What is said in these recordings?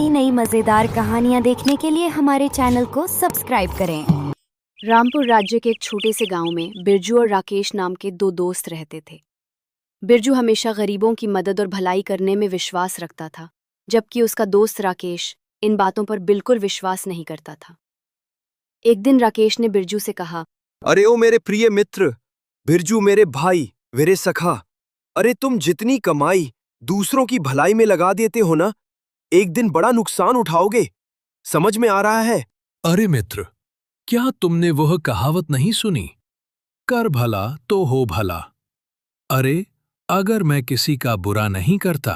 नई नई मजेदार कहानियाँ देखने के लिए हमारे चैनल को सब्सक्राइब करें। रामपुर राज्य के एक छोटे से गांव में बिरजू और राकेश नाम के दो दोस्त रहते थे। बिरजू हमेशा गरीबों की मदद और भलाई करने में विश्वास रखता था, जबकि उसका दोस्त राकेश इन बातों पर बिल्कुल विश्वास नहीं करता था। एक दिन राकेश ने बिरजू से कहा, अरे ओ मेरे प्रिय मित्र, बिरजू मेरे भाई, मेरे सखा, अरे तुम जितनी कमाई दूसरों की भलाई में लगा देते हो ना, एक दिन बड़ा नुकसान उठाओगे, समझ में आ रहा है? अरे मित्र, क्या तुमने वह कहावत नहीं सुनी, कर भला तो हो भला। अरे अगर मैं किसी का बुरा नहीं करता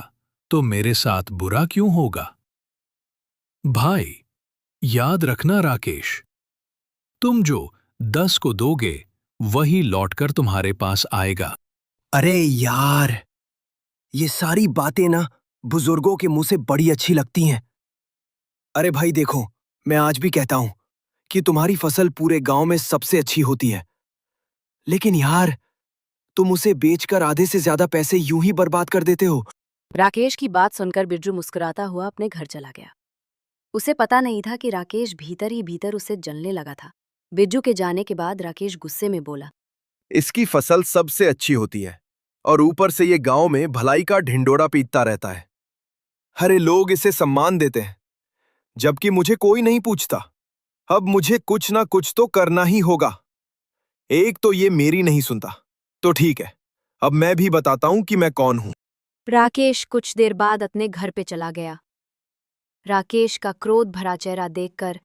तो मेरे साथ बुरा क्यों होगा? भाई, याद रखना राकेश, तुम जो 10 को दोगे वही लौटकर तुम्हारे पास आएगा। अरे यार, ये सारी बातें ना बुजुर्गों के मुंह से बड़ी अच्छी लगती हैं। अरे भाई देखो, मैं आज भी कहता हूं कि तुम्हारी फसल पूरे गांव में सबसे अच्छी होती है, लेकिन यार तुम उसे बेचकर आधे से ज्यादा पैसे यूं ही बर्बाद कर देते हो। राकेश की बात सुनकर बिरजू मुस्कुराता हुआ अपने घर चला गया। उसे पता नहीं था कि राकेश भीतर ही भीतर उसे जलने लगा था। बिरजू के जाने के बाद राकेश गुस्से में बोला, इसकी फसल सबसे अच्छी होती है और ऊपर से ये गांव में भलाई का ढिंडोरा पीटता रहता है। हरे लोग इसे सम्मान देते हैं, जबकि मुझे कोई नहीं पूछता। अब मुझे कुछ ना कुछ तो करना ही होगा। एक तो ये मेरी नहीं सुनता, तो ठीक है, अब मैं भी बताता हूं कि मैं कौन हूं। राकेश कुछ देर बाद अपने घर पे चला गया। राकेश का क्रोध भरा चेहरा देखकर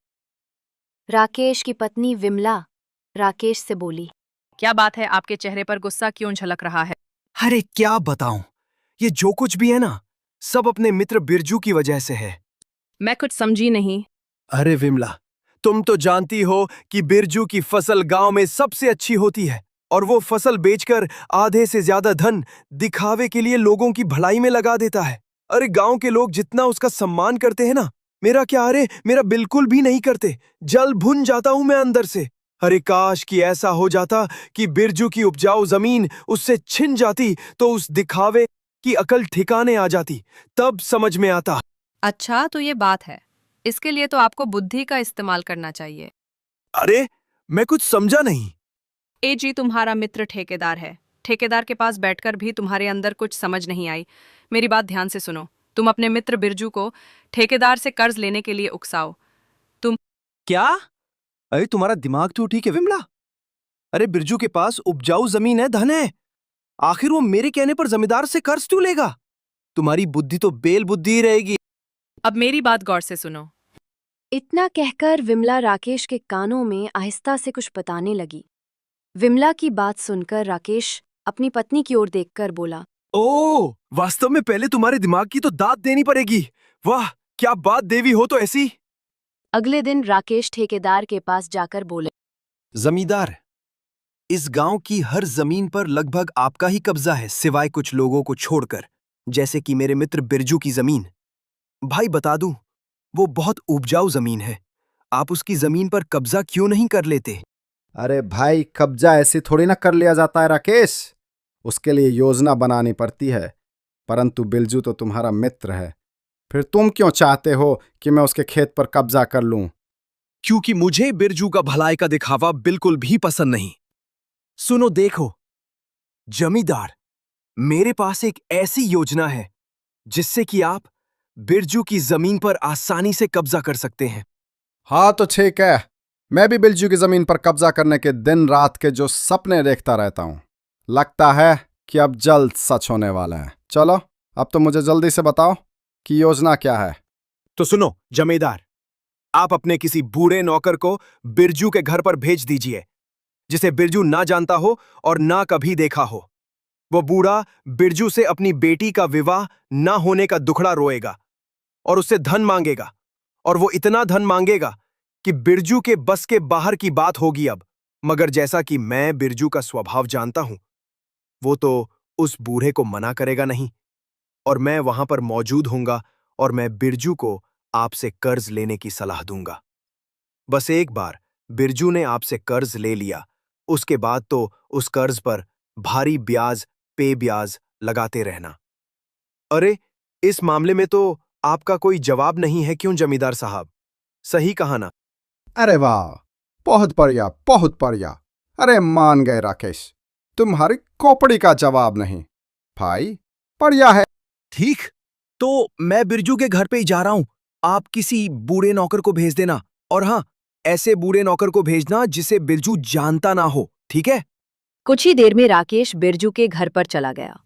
राकेश की पत्नी विमला राकेश से बोली, क्या बात है, आपके चेहरे पर गुस्सा क्यों झलक रहा है? अरे क्या बताऊं, ये जो कुछ भी है ना, सब अपने मित्र बिरजू की वजह से है। मैं कुछ समझी नहीं। अरे विमला, तुम तो जानती हो कि बिरजू की फसल गांव में सबसे अच्छी होती है और वो फसल बेचकर आधे से ज्यादा धन दिखावे के लिए लोगों की भलाई में लगा देता है। अरे गांव के लोग जितना उसका सम्मान करते हैं ना, मेरा क्या, अरे मेरा बिल्कुल भी नहीं करते। जल भुन जाता हूं मैं अंदर से। अरे काश कि ऐसा हो जाता कि बिरजू की उपजाऊ जमीन उससे छिन जाती तो उस दिखावे की अकल ठिकाने आ जाती, तब समझ में आता। अच्छा, तो ये बात है। इसके लिए तो आपको बुद्धि का इस्तेमाल करना चाहिए। अरे मैं कुछ समझा नहीं। ए जी, तुम्हारा मित्र ठेकेदार है। ठेकेदार के पास बैठकर भी तुम्हारे अंदर कुछ समझ नहीं आई। मेरी बात ध्यान से सुनो। तुम अपने मित्र बिरजू को ठेकेदार से कर्ज लेने के लिए उकसाओ। क्या? अरे तुम्हारा दिमाग तो ठीक है विमला। अरे बिरजू के पास उपजाऊ जमीन है, धन है, आखिर वो मेरे कहने पर जमींदार से कर्ज क्यों लेगा? तुम्हारी बुद्धि तो बेल बुद्धि ही रहेगी। अब मेरी बात गौर से सुनो। इतना कहकर विमला राकेश के कानों में आहिस्ता से कुछ बताने लगी। विमला की बात सुनकर राकेश अपनी पत्नी की ओर देखकर बोला, ओह, वास्तव में पहले तुम्हारे दिमाग की तो दाद देनी पड़ेगी। वाह, क्या बात देवी हो तो ऐसी। अगले दिन राकेश ठेकेदार के पास जाकर बोले, जमींदार, इस गांव की हर जमीन पर लगभग आपका ही कब्जा है, सिवाय कुछ लोगों को छोड़कर, जैसे कि मेरे मित्र बिरजू की जमीन। भाई बता दूं, वो बहुत उपजाऊ जमीन है, आप उसकी जमीन पर कब्जा क्यों नहीं कर लेते? अरे भाई, कब्जा ऐसे थोड़ी ना कर लिया जाता है राकेश, उसके लिए योजना बनानी पड़ती है। परंतु बिरजू तो तुम्हारा मित्र है, फिर तुम क्यों चाहते हो कि मैं उसके खेत पर कब्जा कर लूं? क्योंकि मुझे बिरजू का भलाई का दिखावा बिल्कुल भी पसंद नहीं। सुनो देखो जमींदार, मेरे पास एक ऐसी योजना है जिससे कि आप बिरजू की जमीन पर आसानी से कब्जा कर सकते हैं। हाँ तो ठीक है, मैं भी बिरजू की जमीन पर कब्जा करने के दिन रात के जो सपने देखता रहता हूं, लगता है कि अब जल्द सच होने वाला है। चलो अब तो मुझे जल्दी से बताओ कि योजना क्या है। तो सुनो जमींदार, आप अपने किसी बूढ़े नौकर को बिरजू के घर पर भेज दीजिए, जिसे बिरजू ना जानता हो और ना कभी देखा हो। वो बूढ़ा बिरजू से अपनी बेटी का विवाह ना होने का दुखड़ा रोएगा और उससे धन मांगेगा, और वो इतना धन मांगेगा कि बिरजू के बस के बाहर की बात होगी अब। मगर जैसा कि मैं बिरजू का स्वभाव जानता हूं, वो तो उस बूढ़े को मना करेगा नहीं, और मैं वहां पर मौजूद होऊंगा और मैं बिरजू को आपसे कर्ज लेने की सलाह दूंगा। बस एक बार बिरजू ने आपसे कर्ज ले लिया, उसके बाद तो उस कर्ज पर भारी ब्याज पे ब्याज लगाते रहना। अरे इस मामले में तो आपका कोई जवाब नहीं है क्यों जमींदार साहब? सही कहा ना? अरे वाह, बहुत बढ़िया, बहुत बढ़िया। अरे मान गए राकेश, तुम्हारी खोपड़ी का जवाब नहीं। भाई बढ़िया है। ठीक, तो मैं बिरजू के घर पे ही जा रहा हूं। आप किसी बूढ़े नौकर को भेज देना, और हाँ, ऐसे बूढ़े नौकर को भेजना जिसे बिरजू जानता ना हो, ठीक है? कुछ ही देर में राकेश बिरजू के घर पर चला गया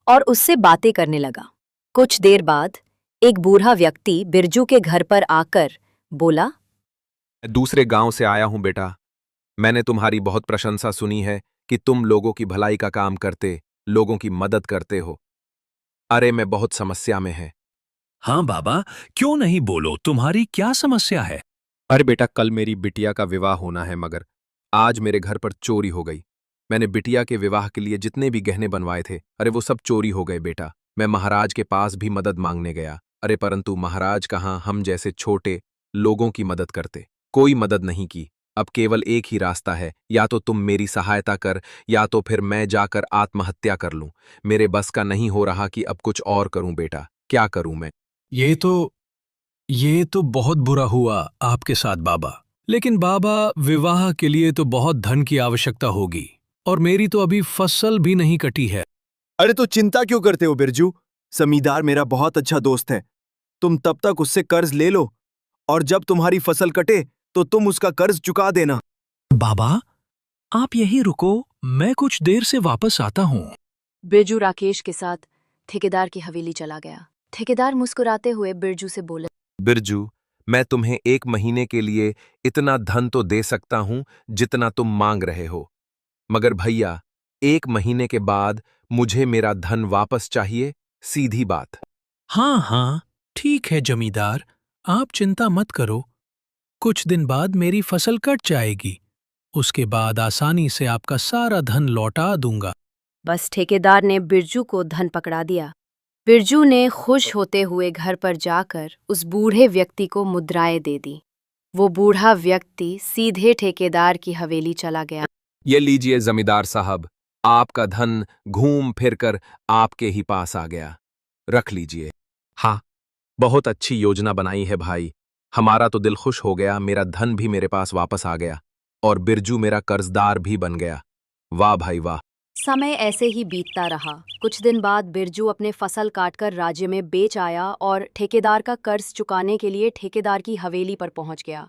और उससे बातें करने लगा। कुछ देर बाद एक बूढ़ा व्यक्ति बिरजू के घर पर आकर बोला, दूसरे गांव से आया हूं बेटा। मैंने तुम्हारी बहुत प्रशंसा सुनी है कि तुम लोगों की भलाई का काम करते, लोगों की मदद करते हो। अरे मैं बहुत समस्या में है। हाँ बाबा, क्यों नहीं, बोलो तुम्हारी क्या समस्या है? अरे बेटा, कल मेरी बिटिया का विवाह होना है, मगर आज मेरे घर पर चोरी हो गई। मैंने बिटिया के विवाह के लिए जितने भी गहने बनवाए थे, अरे वो सब चोरी हो गए बेटा। मैं महाराज के पास भी मदद मांगने गया, अरे परंतु महाराज कहाँ हम जैसे छोटे लोगों की मदद करते। कोई मदद नहीं की। अब केवल एक ही रास्ता है, या तो तुम मेरी सहायता कर, या तो फिर मैं जाकर आत्महत्या कर लूं। मेरे बस का नहीं हो रहा कि अब कुछ और करूं बेटा, क्या करूं मैं? ये तो बहुत बुरा हुआ आपके साथ बाबा। लेकिन बाबा, विवाह के लिए तो बहुत धन की आवश्यकता होगी, और मेरी तो अभी फसल भी नहीं कटी है। अरे तो चिंता क्यों करते हो बिरजू? जमींदार मेरा बहुत अच्छा दोस्त है। तुम तब तक उससे कर्ज ले लो, और जब तुम्हारी फसल कटे तो तुम उसका कर्ज चुका देना। बाबा, आप यहीं रुको, मैं कुछ देर से वापस आता हूँ। बिरजू राकेश के साथ ठेकेदार की हवेली चला गया। ठेकेदार मुस्कुराते हुए बिरजू से बोले, बिरजू, मैं तुम्हें 1 महीने के लिए इतना धन तो दे सकता हूं जितना तुम मांग रहे हो, मगर भैया 1 महीने के बाद मुझे मेरा धन वापस चाहिए, सीधी बात। हाँ हाँ, ठीक है जमींदार, आप चिंता मत करो। कुछ दिन बाद मेरी फसल कट जाएगी, उसके बाद आसानी से आपका सारा धन लौटा दूंगा। बस ठेकेदार ने बिरजू को धन पकड़ा दिया। बिरजू ने खुश होते हुए घर पर जाकर उस बूढ़े व्यक्ति को मुद्राएं दे दी। वो बूढ़ा व्यक्ति सीधे ठेकेदार की हवेली चला गया। ये लीजिए जमींदार साहब, आपका धन घूम फिरकर आपके ही पास आ गया, रख लीजिए। हाँ, बहुत अच्छी योजना बनाई है भाई। हमारा तो दिल खुश हो गया, मेरा धन भी मेरे पास वापस आ गया, और बिरजू मेरा कर्जदार भी बन गया। वाह भाई वाह। समय ऐसे ही बीतता रहा। कुछ दिन बाद बिरजू अपने फसल काटकर राज्य में बेच आया और ठेकेदार का कर्ज चुकाने के लिए ठेकेदार की हवेली पर पहुंच गया।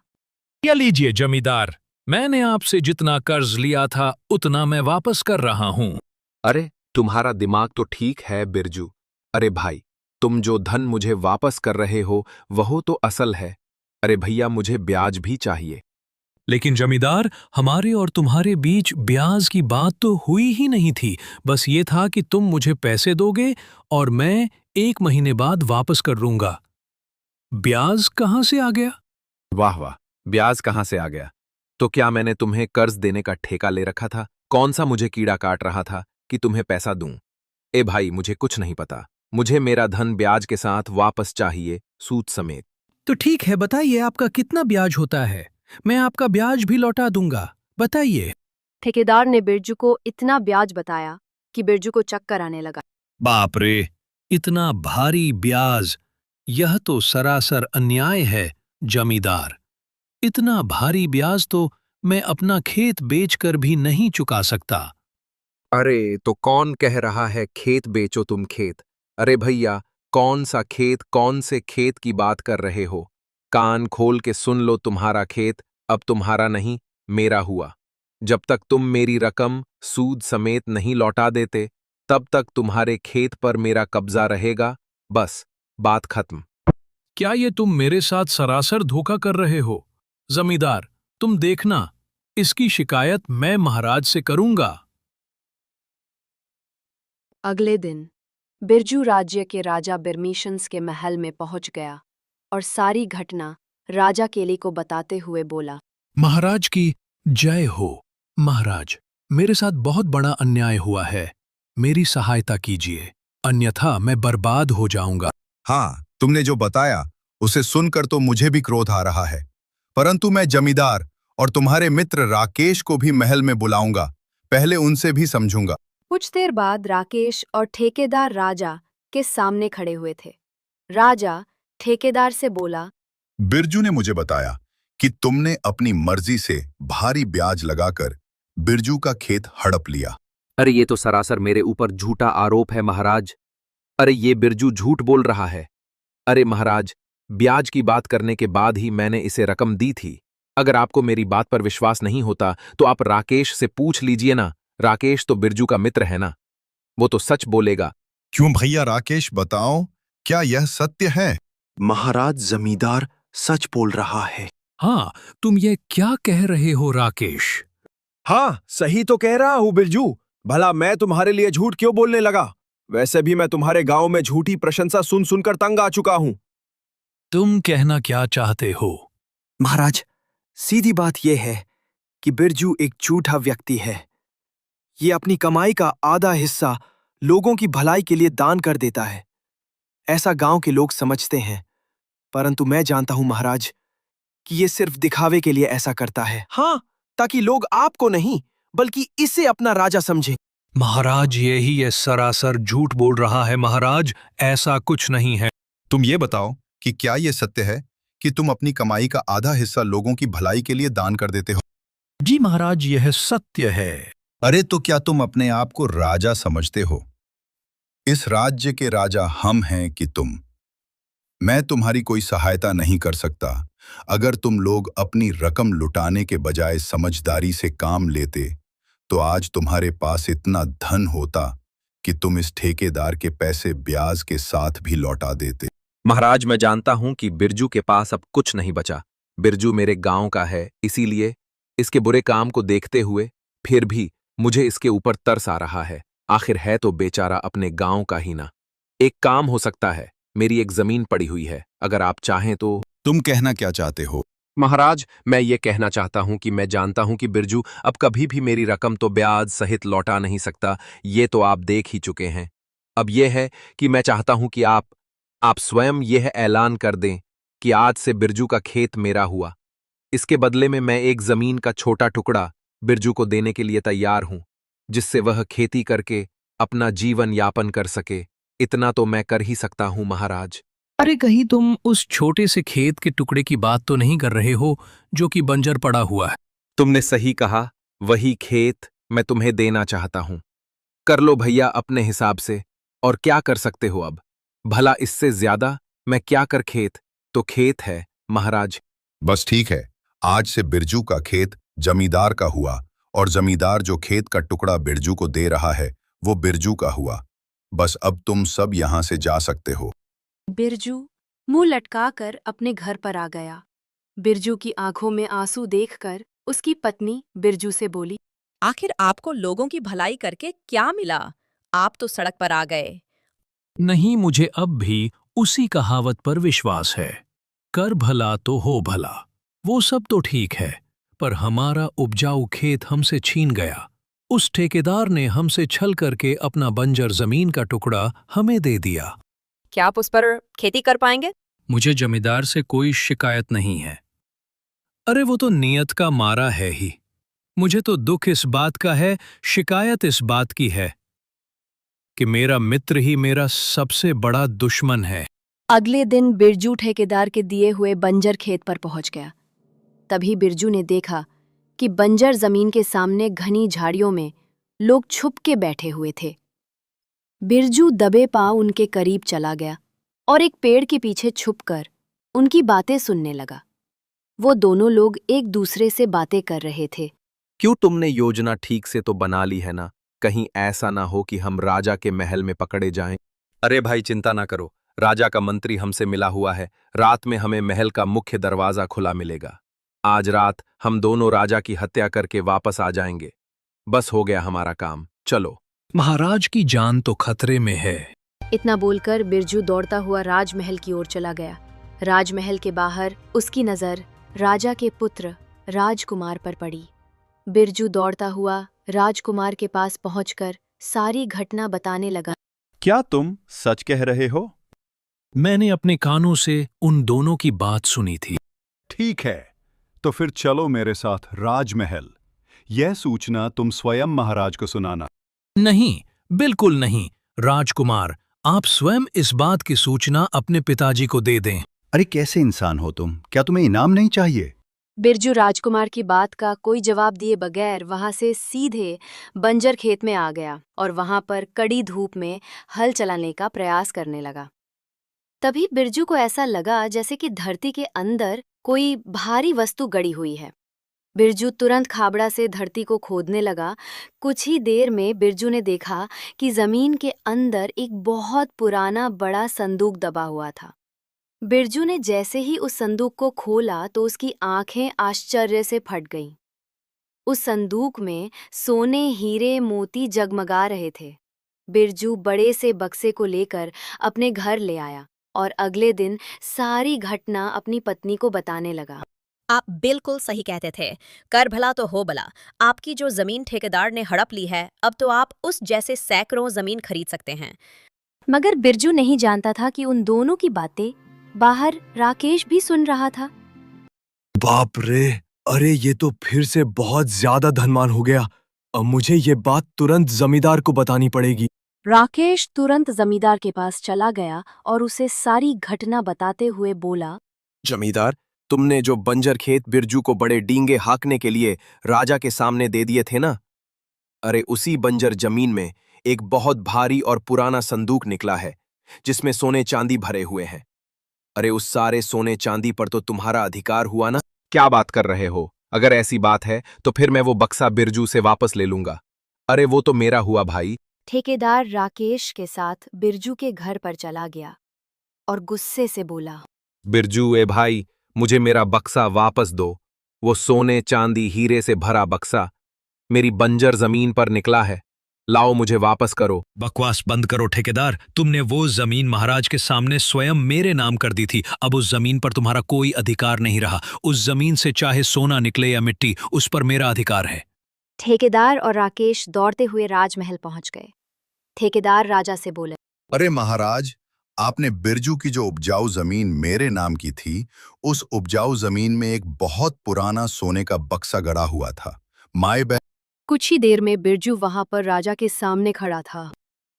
क्या लीजिए जमींदार, मैंने आपसे जितना कर्ज लिया था उतना मैं वापस कर रहा हूँ। अरे तुम्हारा दिमाग तो ठीक है बिरजू। अरे भाई, तुम जो धन मुझे वापस कर रहे हो वह तो असल है। अरे भैया, मुझे ब्याज भी चाहिए। लेकिन जमींदार, हमारे और तुम्हारे बीच ब्याज की बात तो हुई ही नहीं थी। बस ये था कि तुम मुझे पैसे दोगे और मैं 1 महीने बाद वापस कर लूंगा। ब्याज कहाँ से आ गया? वाह वाह, ब्याज कहाँ से आ गया? तो क्या मैंने तुम्हें कर्ज देने का ठेका ले रखा था? कौन सा मुझे कीड़ा काट रहा था कि तुम्हें पैसा दूं? ए भाई, मुझे कुछ नहीं पता। मुझे मेरा धन ब्याज के साथ वापस चाहिए, सूद समेत। तो ठीक है, बताइए आपका कितना ब्याज होता है, मैं आपका ब्याज भी लौटा दूंगा, बताइए। ठेकेदार ने बिरजू को इतना ब्याज बताया कि बिरजू को चक्कर आने लगा। बाप रे, इतना भारी ब्याज, यह तो सरासर अन्याय है जमींदार। इतना भारी ब्याज तो मैं अपना खेत बेचकर भी नहीं चुका सकता। अरे तो कौन कह रहा है खेत बेचो तुम खेत? अरे भैया, कौन सा खेत, कौन से खेत की बात कर रहे हो? कान खोल के सुन लो, तुम्हारा खेत अब तुम्हारा नहीं, मेरा हुआ। जब तक तुम मेरी रकम सूद समेत नहीं लौटा देते, तब तक तुम्हारे खेत पर मेरा कब्जा रहेगा। बस, बात खत्म। क्या ये तुम मेरे साथ सरासर धोखा कर रहे हो? जमींदार, तुम देखना, इसकी शिकायत मैं महाराज से करूंगा। अगले दिन बिरजू राज्य के राजा बिरमीशंस के महल में पहुंच गया और सारी घटना राजा केली को बताते हुए बोला, महाराज की जय हो। महाराज, मेरे साथ बहुत बड़ा अन्याय हुआ है, मेरी सहायता कीजिए, अन्यथा मैं बर्बाद हो जाऊंगा। हाँ, तुमने जो बताया उसे सुनकर तो मुझे भी क्रोध आ रहा है, परंतु मैं जमींदार और तुम्हारे मित्र राकेश को भी महल में बुलाऊंगा, पहले उनसे भी समझूंगा। कुछ देर बाद राकेश और ठेकेदार राजा के सामने खड़े हुए थे। राजा ठेकेदार से बोला, बिरजू ने मुझे बताया कि तुमने अपनी मर्जी से भारी ब्याज लगाकर बिरजू का खेत हड़प लिया। अरे ये तो सरासर मेरे ऊपर झूठा आरोप है महाराज। अरे ये बिरजू झूठ बोल रहा है। अरे महाराज, ब्याज की बात करने के बाद ही मैंने इसे रकम दी थी। अगर आपको मेरी बात पर विश्वास नहीं होता तो आप राकेश से पूछ लीजिए ना। राकेश तो बिरजू का मित्र है ना, वो तो सच बोलेगा। क्यों भैया राकेश, बताओ क्या यह सत्य है? महाराज, जमींदार सच बोल रहा है। हाँ, तुम ये क्या कह रहे हो राकेश? हाँ, सही तो कह रहा हूँ बिरजू। भला मैं तुम्हारे लिए झूठ क्यों बोलने लगा? वैसे भी मैं तुम्हारे गांव में झूठी प्रशंसा सुन सुनकर तंग आ चुका हूं। तुम कहना क्या चाहते हो? महाराज, सीधी बात यह है कि बिरजू एक झूठा व्यक्ति है। ये अपनी कमाई का आधा हिस्सा लोगों की भलाई के लिए दान कर देता है। ऐसा गांव के लोग समझते हैं, परंतु मैं जानता हूं महाराज कि ये सिर्फ दिखावे के लिए ऐसा करता है। हाँ, ताकि लोग आपको नहीं बल्कि इसे अपना राजा समझें। महाराज, यही ये सरासर झूठ बोल रहा है महाराज, ऐसा कुछ नहीं है। तुम ये बताओ कि क्या यह सत्य है कि तुम अपनी कमाई का आधा हिस्सा लोगों की भलाई के लिए दान कर देते हो? जी महाराज, यह सत्य है। अरे तो क्या तुम अपने आप को राजा समझते हो? इस राज्य के राजा हम हैं कि तुम? मैं तुम्हारी कोई सहायता नहीं कर सकता। अगर तुम लोग अपनी रकम लुटाने के बजाय समझदारी से काम लेते तो आज तुम्हारे पास इतना धन होता कि तुम इस ठेकेदार के पैसे ब्याज के साथ भी लौटा देते। महाराज, मैं जानता हूं कि बिरजू के पास अब कुछ नहीं बचा। बिरजू मेरे गांव का है, इसीलिए इसके बुरे काम को देखते हुए फिर भी मुझे इसके ऊपर तरस आ रहा है। आखिर है तो बेचारा अपने गांव का ही ना। एक काम हो सकता है, मेरी एक जमीन पड़ी हुई है, अगर आप चाहें तो। तुम कहना क्या चाहते हो? महाराज, मैं ये कहना चाहता हूं कि मैं जानता हूं कि बिरजू अब कभी भी मेरी रकम तो ब्याज सहित लौटा नहीं सकता। ये तो आप देख ही चुके हैं। अब यह है कि मैं चाहता हूं कि आप स्वयं यह ऐलान कर दें कि आज से बिरजू का खेत मेरा हुआ। इसके बदले में मैं एक जमीन का छोटा टुकड़ा बिरजू को देने के लिए तैयार हूं, जिससे वह खेती करके अपना जीवन यापन कर सके। इतना तो मैं कर ही सकता हूं महाराज। अरे कहीं तुम उस छोटे से खेत के टुकड़े की बात तो नहीं कर रहे हो जो कि बंजर पड़ा हुआ है? तुमने सही कहा, वही खेत मैं तुम्हें देना चाहता हूं। कर लो भैया अपने हिसाब से, और क्या कर सकते हो अब? भला इससे ज्यादा मैं क्या कर? खेत तो खेत है महाराज। बस ठीक है, आज से बिरजू का खेत जमींदार का हुआ और जमींदार जो खेत का टुकड़ा बिरजू को दे रहा है वो बिरजू का हुआ। बस अब तुम सब यहां से जा सकते हो। बिरजू मुंह लटकाकर अपने घर पर आ गया। बिरजू की आंखों में आंसू देखकर उसकी पत्नी बिरजू से बोली, आखिर आपको लोगों की भलाई करके क्या मिला? आप तो सड़क पर आ गए। नहीं, मुझे अब भी उसी कहावत पर विश्वास है, कर भला तो हो भला। वो सब तो ठीक है, पर हमारा उपजाऊ खेत हमसे छीन गया। उस ठेकेदार ने हमसे छल करके अपना बंजर जमीन का टुकड़ा हमें दे दिया। क्या आप उस पर खेती कर पाएंगे? मुझे जमींदार से कोई शिकायत नहीं है। अरे वो तो नियत का मारा है ही। मुझे तो दुख इस बात का है, शिकायत इस बात की है कि मेरा मित्र ही मेरा सबसे बड़ा दुश्मन है। अगले दिन बिरजू ठेकेदार के दिए हुए बंजर खेत पर पहुंच गया। तभी बिरजू ने देखा कि बंजर जमीन के सामने घनी झाड़ियों में लोग छुप के बैठे हुए थे। बिरजू दबे पांव उनके करीब चला गया और एक पेड़ के पीछे छुपकर उनकी बातें सुनने लगा। वो दोनों लोग एक दूसरे से बातें कर रहे थे। क्यों तुमने योजना ठीक से तो बना ली है ना? कहीं ऐसा ना हो कि हम राजा के महल में पकड़े जाएं। अरे भाई चिंता ना करो, राजा का मंत्री हमसे मिला हुआ है। रात में हमें महल का मुख्य दरवाजा खुला मिलेगा। आज रात हम दोनों राजा की हत्या करके वापस आ जाएंगे। बस हो गया हमारा काम, चलो। महाराज की जान तो खतरे में है। इतना बोलकर बिरजू दौड़ता हुआ राजमहल की ओर चला गया। राजमहल के बाहर उसकी नजर राजा के पुत्र राजकुमार पर पड़ी। बिरजू दौड़ता हुआ राजकुमार के पास पहुंचकर सारी घटना बताने लगा। क्या तुम सच कह रहे हो? मैंने अपने कानों से उन दोनों की बात सुनी थी। ठीक है, तो फिर चलो मेरे साथ राजमहल। यह सूचना तुम स्वयं महाराज को सुनाना। नहीं, बिल्कुल नहीं। राजकुमार, आप स्वयं इस बात की सूचना अपने पिताजी को दे दें। अरे कैसे इंसान हो तुम? क्या तुम्हें इनाम नहीं चाहिए? बिरजू राजकुमार की बात का कोई जवाब दिए बगैर वहां से सीधे बंजर खेत में आ गया और वहां पर कड़ी धूप में हल चलाने का प्रयास करने लगा। तभी बिरजू को ऐसा लगा जैसे कि धरती के अंदर कोई भारी वस्तु गड़ी हुई है। बिरजू तुरंत खाबड़ा से धरती को खोदने लगा। कुछ ही देर में बिरजू ने देखा कि जमीन के अंदर एक बहुत पुराना बड़ा संदूक दबा हुआ था। बिरजू ने जैसे ही उस संदूक को खोला तो उसकी आंखें आश्चर्य से फट गईं। उस संदूक में सोने, हीरे, मोती जगमगा रहे थे। बिरजू बड़े से बक्से को लेकर अपने घर ले आया और अगले दिन सारी घटना अपनी पत्नी को बताने लगा। आप बिल्कुल सही कहते थे। कर भला तो हो भला। आपकी जो जमीन ठेकेदार ने हड़प ली है, अब तो आप उस जैसे सैकड़ों जमीन खरीद सकते हैं। मगर बिरजू नहीं जानता था कि उन दोनों की बातें बाहर राकेश भी सुन रहा था। बाप रे, अरे ये तो फिर से बहुत ज्यादा धनवान हो गया। अब मुझे ये बात तुरंत जमींदार को बतानी पड़ेगी। राकेश तुरंत जमींदार के पास चला गया और उसे सारी घटना बताते हुए बोला, जमींदार, तुमने जो बंजर खेत बिरजू को बड़े डींगे हाँकने के लिए राजा के सामने दे दिए थे ना, अरे उसी बंजर जमीन में एक बहुत भारी और पुराना संदूक निकला है जिसमें सोने चांदी भरे हुए हैं। अरे उस सारे सोने चांदी पर तो तुम्हारा अधिकार हुआ ना। क्या बात कर रहे हो? अगर ऐसी बात है तो फिर मैं वो बक्सा बिरजू से वापस ले लूंगा। अरे वो तो मेरा हुआ भाई। ठेकेदार राकेश के साथ बिरजू के घर पर चला गया और गुस्से से बोला, बिरजू ए भाई, मुझे मेरा बक्सा वापस दो। वो सोने, चांदी, हीरे से भरा बक्सा मेरी बंजर जमीन पर निकला है। लाओ, मुझे वापस करो। बकवास बंद करो ठेकेदार। तुमने वो जमीन महाराज के सामने स्वयं मेरे नाम कर दी थी। अब उस जमीन पर तुम्हारा कोई अधिकार नहीं रहा। उस जमीन से चाहे सोना निकले या मिट्टी, उस पर मेरा अधिकार है। ठेकेदार और राकेश दौड़ते हुए राजमहल पहुंच गए। ठेकेदार राजा से बोले, अरे महाराज, आपने बिरजू की जो उपजाऊ जमीन मेरे नाम की थी, उस उपजाऊ जमीन में एक बहुत पुराना सोने का बक्सा गड़ा हुआ था। माए बहन। कुछ ही देर में बिरजू वहां पर राजा के सामने खड़ा था।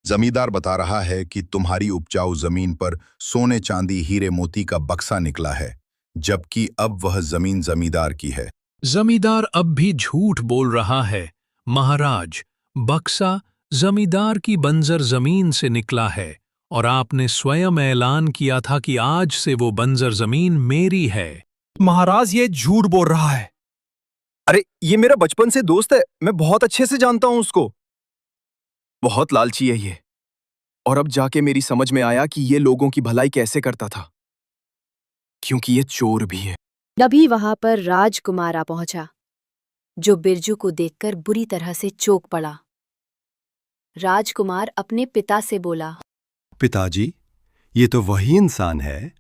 जमींदार बता रहा है कि तुम्हारी उपजाऊ जमीन पर सोने, चांदी, हीरे, मोती का बक्सा निकला है, जबकि अब वह जमीन जमींदार की है। जमींदार अब भी झूठ बोल रहा है। महाराज, बक्सा जमींदार की बंजर जमीन से निकला है और आपने स्वयं ऐलान किया था कि आज से वो बंजर जमीन मेरी है। महाराज, ये झूठ बोल रहा है। अरे ये मेरा बचपन से दोस्त है, मैं बहुत अच्छे से जानता हूं उसको। बहुत लालची है ये। और अब जाके मेरी समझ में आया कि ये लोगों की भलाई कैसे करता था, क्योंकि ये चोर भी है। तभी वहां पर राजकुमार आ पहुंचा, जो बिरजू को देखकर बुरी तरह से चौंक पड़ा। राजकुमार अपने पिता से बोला, पिताजी, ये तो वही इंसान है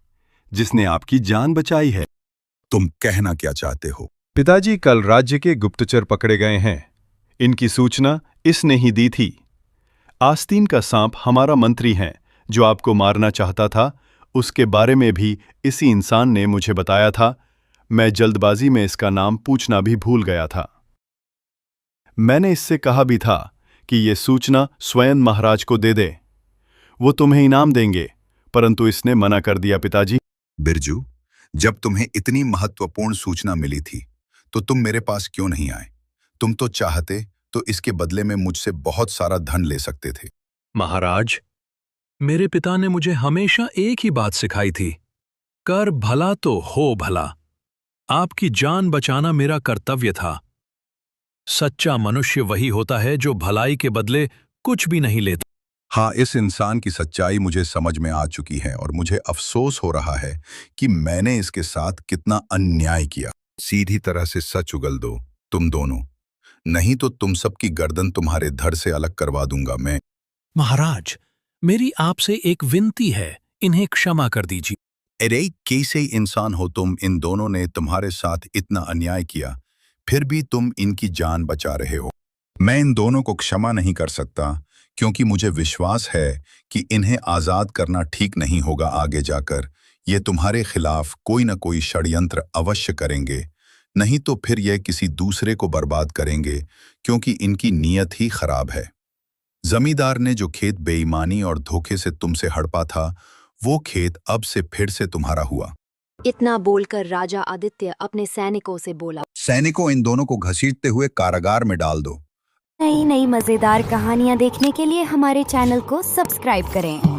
जिसने आपकी जान बचाई है। तुम कहना क्या चाहते हो? पिताजी, कल राज्य के गुप्तचर पकड़े गए हैं। इनकी सूचना इसने ही दी थी। आस्तीन का सांप हमारा मंत्री है जो आपको मारना चाहता था, उसके बारे में भी इसी इंसान ने मुझे बताया था। मैं जल्दबाजी में इसका नाम पूछना भी भूल गया था। मैंने इससे कहा भी था कि ये सूचना स्वयं महाराज को दे दे, वो तुम्हें इनाम देंगे, परंतु इसने मना कर दिया। पिताजी, बिरजू, जब तुम्हें इतनी महत्वपूर्ण सूचना मिली थी तो तुम मेरे पास क्यों नहीं आए? तुम तो चाहते तो इसके बदले में मुझसे बहुत सारा धन ले सकते थे। महाराज, मेरे पिता ने मुझे हमेशा एक ही बात सिखाई थी, कर भला तो हो भला। आपकी जान बचाना मेरा कर्तव्य था। सच्चा मनुष्य वही होता है जो भलाई के बदले कुछ भी नहीं लेता। हाँ, इस इंसान की सच्चाई मुझे समझ में आ चुकी है और मुझे अफसोस हो रहा है कि मैंने इसके साथ कितना अन्याय किया। सीधी तरह से सच उगल दो तुम दोनों, नहीं तो तुम सबकी गर्दन तुम्हारे धड़ से अलग करवा दूंगा मैं। महाराज, मेरी आपसे एक विनती है, इन्हें क्षमा कर दीजिए। अरे कैसे इंसान हो तुम? इन दोनों ने तुम्हारे साथ इतना अन्याय किया, फिर भी तुम इनकी जान बचा रहे हो। मैं इन दोनों को क्षमा नहीं कर सकता, क्योंकि मुझे विश्वास है कि इन्हें आज़ाद करना ठीक नहीं होगा। आगे जाकर ये तुम्हारे खिलाफ कोई न कोई षड्यंत्र अवश्य करेंगे, नहीं तो फिर ये किसी दूसरे को बर्बाद करेंगे, क्योंकि इनकी नीयत ही खराब है। जमींदार ने जो खेत बेईमानी और धोखे से तुमसे हड़पा था, वो खेत अब से फिर से तुम्हारा हुआ। इतना बोलकर राजा आदित्य अपने सैनिकों से बोला, सैनिकों, इन दोनों को घसीटते हुए कारागार में डाल दो। नई नई मजेदार कहानियाँ देखने के लिए हमारे चैनल को सब्सक्राइब करें।